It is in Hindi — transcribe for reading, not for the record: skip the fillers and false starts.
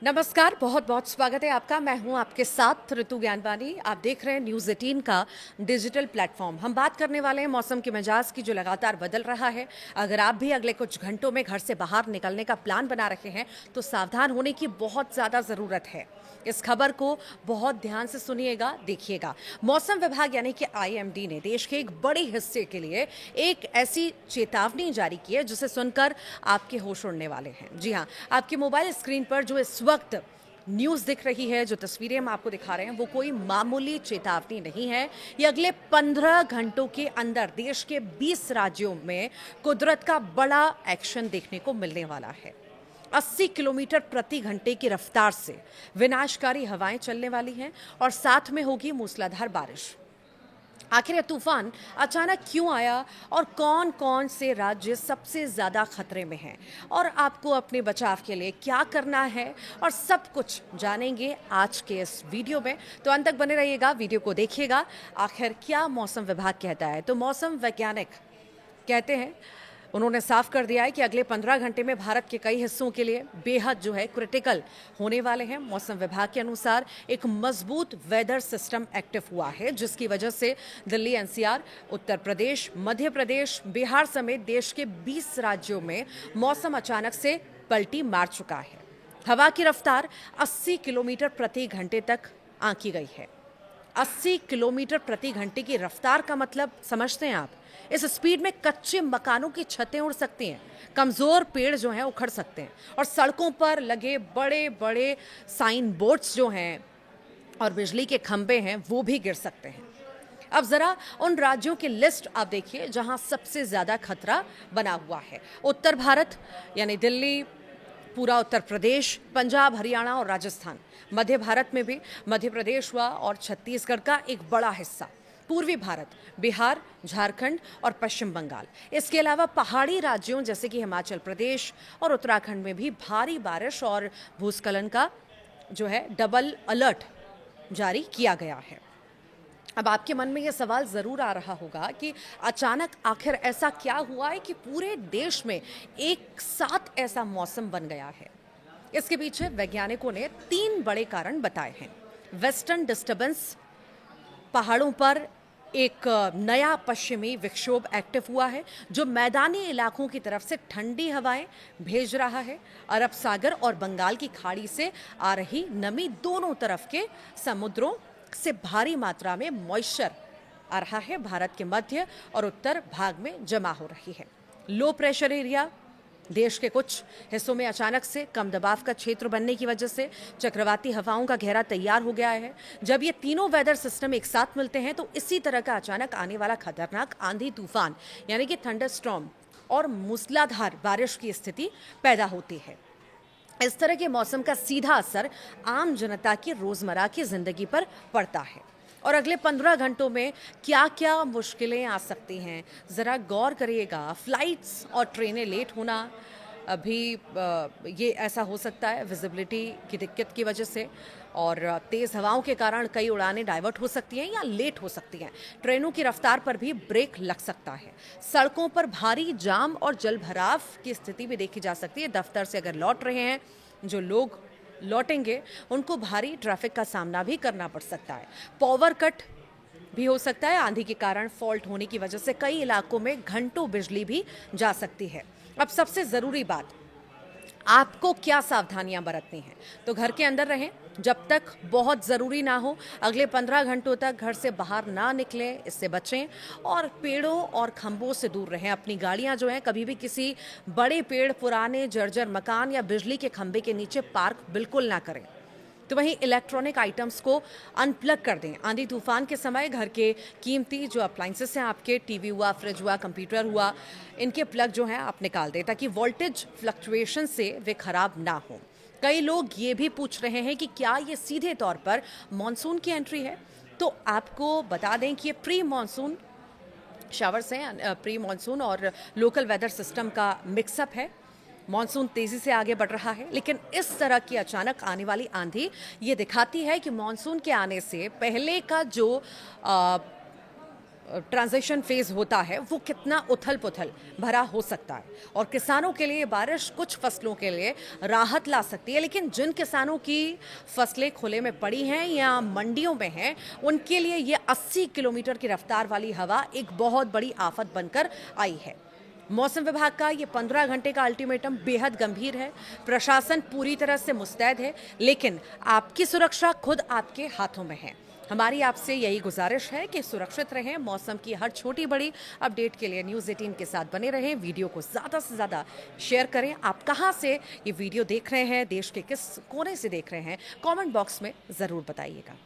नमस्कार, बहुत बहुत स्वागत है आपका। मैं हूं आपके साथ ऋतु ज्ञानवानी। आप देख रहे हैं न्यूज़ 18 का डिजिटल प्लेटफॉर्म। हम बात करने वाले हैं मौसम के मिजाज की, जो लगातार बदल रहा है। अगर आप भी अगले कुछ घंटों में घर से बाहर निकलने का प्लान बना रहे हैं तो सावधान होने की बहुत ज़्यादा ज़रूरत है। इस खबर को बहुत ध्यान से सुनिएगा, देखिएगा। मौसम विभाग यानी कि आईएमडी ने देश के एक बड़े हिस्से के लिए एक ऐसी चेतावनी जारी की है जिसे सुनकर आपके होश उड़ने वाले हैं। जी हाँ, आपके मोबाइल स्क्रीन पर जो इस वक्त न्यूज़ दिख रही है, जो तस्वीरें हम आपको दिखा रहे हैं, वो कोई मामूली चेतावनी नहीं है। ये अगले 15 घंटों के अंदर देश के 20 राज्यों में कुदरत का बड़ा एक्शन देखने को मिलने वाला है। 80 किलोमीटर प्रति घंटे की रफ्तार से विनाशकारी हवाएं चलने वाली हैं और साथ में होगी मूसलाधार बारिश। आखिर ये तूफान अचानक क्यों आया और कौन कौन से राज्य सबसे ज़्यादा खतरे में हैं और आपको अपने बचाव के लिए क्या करना है, और सब कुछ जानेंगे आज के इस वीडियो में। तो अंत तक बने रहिएगा, वीडियो को देखिएगा। आखिर क्या मौसम विभाग कहता है? तो मौसम वैज्ञानिक कहते हैं, उन्होंने साफ कर दिया है कि अगले 15 घंटे में भारत के कई हिस्सों के लिए बेहद जो है क्रिटिकल होने वाले हैं। मौसम विभाग के अनुसार एक मजबूत वेदर सिस्टम एक्टिव हुआ है, जिसकी वजह से दिल्ली, एनसीआर, उत्तर प्रदेश, मध्य प्रदेश, बिहार समेत देश के 20 राज्यों में मौसम अचानक से पलटी मार चुका है। हवा की रफ्तार 80 किलोमीटर प्रति घंटे तक आंकी गई है। 80 किलोमीटर प्रति घंटे की रफ्तार का मतलब समझते हैं आप? इस स्पीड में कच्चे मकानों की छतें उड़ सकती हैं, कमजोर पेड़ जो हैं उखड़ सकते हैं, और सड़कों पर लगे बड़े बड़े साइन बोर्ड्स जो हैं और बिजली के खंभे हैं वो भी गिर सकते हैं। अब जरा उन राज्यों की लिस्ट आप देखिए जहां सबसे ज्यादा खतरा बना हुआ है। उत्तर भारत यानी दिल्ली, पूरा उत्तर प्रदेश, पंजाब, हरियाणा और राजस्थान। मध्य भारत में भी मध्य प्रदेश हुआ और छत्तीसगढ़ का एक बड़ा हिस्सा। पूर्वी भारत, बिहार, झारखंड और पश्चिम बंगाल। इसके अलावा पहाड़ी राज्यों जैसे कि हिमाचल प्रदेश और उत्तराखंड में भी भारी बारिश और भूस्खलन का जो है डबल अलर्ट जारी किया गया है। अब आपके मन में यह सवाल ज़रूर आ रहा होगा कि अचानक आखिर ऐसा क्या हुआ है कि पूरे देश में एक साथ ऐसा मौसम बन गया है। इसके पीछे वैज्ञानिकों ने 3 बड़े कारण बताए हैं। वेस्टर्न डिस्टर्बेंस, पहाड़ों पर एक नया पश्चिमी विक्षोभ एक्टिव हुआ है जो मैदानी इलाकों की तरफ से ठंडी हवाएं भेज रहा है। अरब सागर और बंगाल की खाड़ी से आ रही नमी दोनों तरफ के समुद्रों से भारी मात्रा में मॉइस्चर आ रहा है, भारत के मध्य और उत्तर भाग में जमा हो रही है। लो प्रेशर एरिया देश के कुछ हिस्सों में अचानक से कम दबाव का क्षेत्र बनने की वजह से चक्रवाती हवाओं का घेरा तैयार हो गया है। जब ये तीनों वेदर सिस्टम एक साथ मिलते हैं तो इसी तरह का अचानक आने वाला खतरनाक आंधी तूफान यानी कि थंडरस्टॉर्म और मूसलाधार बारिश की स्थिति पैदा होती है। इस तरह के मौसम का सीधा असर आम जनता की रोजमर्रा की जिंदगी पर पड़ता है। और अगले 15 घंटों में क्या क्या मुश्किलें आ सकती हैं, ज़रा गौर करिएगा। फ्लाइट्स और ट्रेनें लेट होना, अभी ये ऐसा हो सकता है विजिबिलिटी की दिक्कत की वजह से, और तेज़ हवाओं के कारण कई उड़ानें डाइवर्ट हो सकती हैं या लेट हो सकती हैं। ट्रेनों की रफ्तार पर भी ब्रेक लग सकता है। सड़कों पर भारी जाम और जलभराव की स्थिति भी देखी जा सकती है। दफ्तर से अगर लौट रहे हैं जो लोग लौटेंगे उनको भारी ट्रैफिक का सामना भी करना पड़ सकता है। पावर कट भी हो सकता है। आंधी के कारण फॉल्ट होने की वजह से कई इलाकों में घंटों बिजली भी जा सकती है। अब सबसे ज़रूरी बात, आपको क्या सावधानियां बरतनी हैं? तो घर के अंदर रहें जब तक बहुत ज़रूरी ना हो। अगले 15 घंटों तक घर से बाहर ना निकलें, इससे बचें। और पेड़ों और खंभों से दूर रहें। अपनी गाड़ियां जो हैं कभी भी किसी बड़े पेड़, पुराने जर्जर मकान या बिजली के खंभे के नीचे पार्क बिल्कुल ना करें। तो वहीं इलेक्ट्रॉनिक आइटम्स को अनप्लग कर दें। आंधी तूफान के समय घर के कीमती जो अप्लाइंसेस हैं, आपके टीवी हुआ, फ्रिज हुआ, कंप्यूटर हुआ, इनके प्लग जो हैं आप निकाल दें ताकि वोल्टेज फ्लक्चुएशन से वे खराब ना हो। कई लोग ये भी पूछ रहे हैं कि क्या ये सीधे तौर पर मॉनसून की एंट्री है? तो आपको बता दें कि ये प्री मॉनसून शावर्स हैं। प्री मॉनसून और लोकल वेदर सिस्टम का मिक्सअप है। मॉनसून तेजी से आगे बढ़ रहा है, लेकिन इस तरह की अचानक आने वाली आंधी ये दिखाती है कि मॉनसून के आने से पहले का जो ट्रांजिशन फेज होता है वो कितना उथल पुथल भरा हो सकता है और किसानों के लिए बारिश कुछ फसलों के लिए राहत ला सकती है, लेकिन जिन किसानों की फसलें खुले में पड़ी हैं या मंडियों में हैं उनके लिए ये 80 किलोमीटर की रफ्तार वाली हवा एक बहुत बड़ी आफत बनकर आई है। मौसम विभाग का ये 15 घंटे का अल्टीमेटम बेहद गंभीर है। प्रशासन पूरी तरह से मुस्तैद है, लेकिन आपकी सुरक्षा खुद आपके हाथों में है। हमारी आपसे यही गुजारिश है कि सुरक्षित रहें। मौसम की हर छोटी बड़ी अपडेट के लिए न्यूज़ 18 के साथ बने रहें। वीडियो को ज़्यादा से ज़्यादा शेयर करें। आप कहां से ये वीडियो देख रहे हैं, देश के किस कोने से देख रहे हैं, कमेंट बॉक्स में ज़रूर बताइएगा।